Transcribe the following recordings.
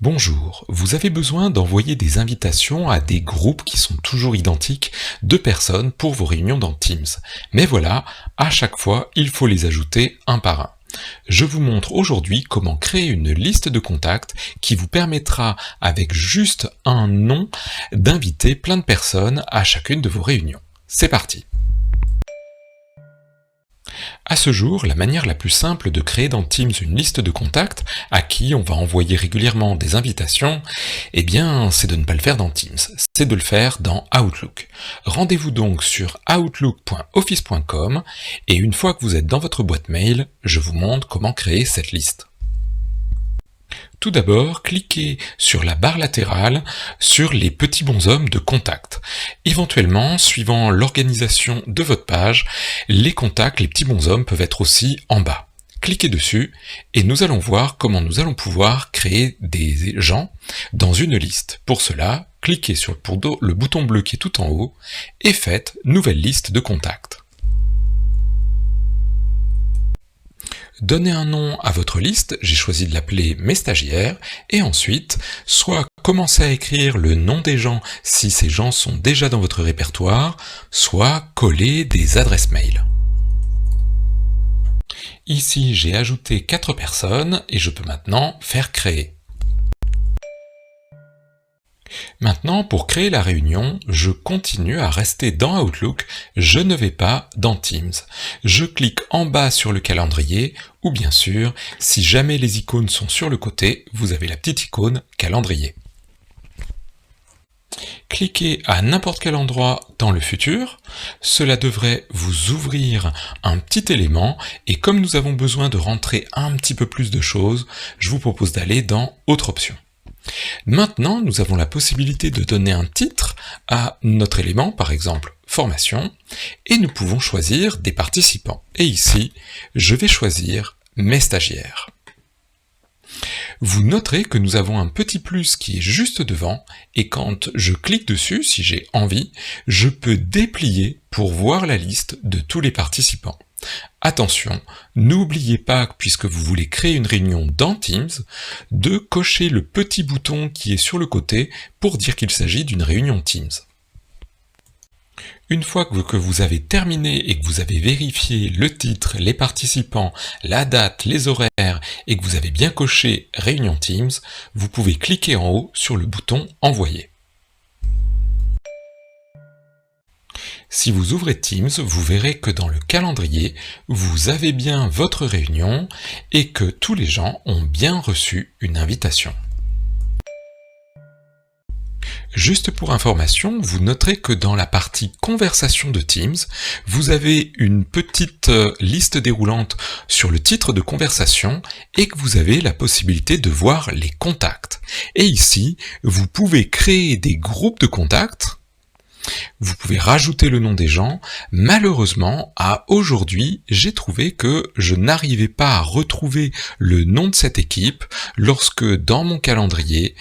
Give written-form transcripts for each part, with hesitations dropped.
Bonjour, vous avez besoin d'envoyer des invitations à des groupes qui sont toujours identiques de personnes pour vos réunions dans Teams. Mais voilà, à chaque fois, il faut les ajouter un par un. Je vous montre aujourd'hui comment créer une liste de contacts qui vous permettra, avec juste un nom, d'inviter plein de personnes à chacune de vos réunions. C'est parti! À ce jour, la manière la plus simple de créer dans Teams une liste de contacts à qui on va envoyer régulièrement des invitations, eh bien, c'est de ne pas le faire dans Teams, c'est de le faire dans Outlook. Rendez-vous donc sur outlook.office.com et une fois que vous êtes dans votre boîte mail, je vous montre comment créer cette liste. Tout d'abord, cliquez sur la barre latérale sur les petits bonshommes de contact. Éventuellement, suivant l'organisation de votre page, les contacts, les petits bonshommes peuvent être aussi en bas. Cliquez dessus et nous allons voir comment nous allons pouvoir créer des gens dans une liste. Pour cela, cliquez sur le bouton bleu qui est tout en haut et faites Nouvelle liste de contacts. Donnez un nom à votre liste, j'ai choisi de l'appeler mes stagiaires, et ensuite, soit commencez à écrire le nom des gens si ces gens sont déjà dans votre répertoire, soit coller des adresses mail. Ici, j'ai ajouté 4 personnes et je peux maintenant faire créer. Maintenant, pour créer la réunion, je continue à rester dans Outlook, je ne vais pas dans Teams. Je clique en bas sur le calendrier, ou bien sûr, si jamais les icônes sont sur le côté, vous avez la petite icône calendrier. Cliquez à n'importe quel endroit dans le futur, cela devrait vous ouvrir un petit élément, et comme nous avons besoin de rentrer un petit peu plus de choses, je vous propose d'aller dans Autre option. Maintenant, nous avons la possibilité de donner un titre à notre élément, par exemple formation, et nous pouvons choisir des participants. Et ici, je vais choisir mes stagiaires. Vous noterez que nous avons un petit plus qui est juste devant, et quand je clique dessus, si j'ai envie, je peux déplier pour voir la liste de tous les participants. Attention, n'oubliez pas, puisque vous voulez créer une réunion dans Teams, de cocher le petit bouton qui est sur le côté pour dire qu'il s'agit d'une réunion Teams. Une fois que vous avez terminé et que vous avez vérifié le titre, les participants, la date, les horaires et que vous avez bien coché Réunion Teams, vous pouvez cliquer en haut sur le bouton Envoyer. Si vous ouvrez Teams, vous verrez que dans le calendrier, vous avez bien votre réunion et que tous les gens ont bien reçu une invitation. Juste pour information, vous noterez que dans la partie conversation de Teams, vous avez une petite liste déroulante sur le titre de conversation et que vous avez la possibilité de voir les contacts. Et ici, vous pouvez créer des groupes de contacts. Vous pouvez rajouter le nom des gens. Malheureusement, à aujourd'hui, j'ai trouvé que je n'arrivais pas à retrouver le nom de cette équipe lorsque dans mon calendrier,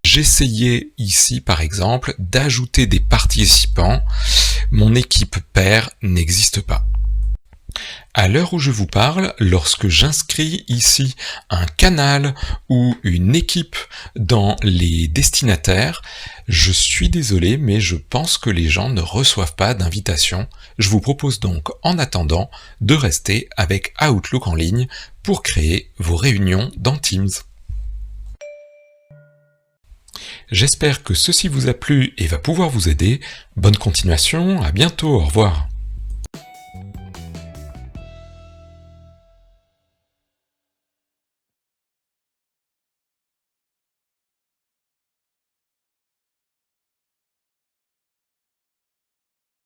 j'essayais ici par exemple d'ajouter des participants. Mon équipe pair n'existe pas. À l'heure où je vous parle, lorsque j'inscris ici un canal ou une équipe dans les destinataires, je suis désolé, mais je pense que les gens ne reçoivent pas d'invitation. Je vous propose donc, en attendant, de rester avec Outlook en ligne pour créer vos réunions dans Teams. J'espère que ceci vous a plu et va pouvoir vous aider. Bonne continuation, à bientôt, au revoir.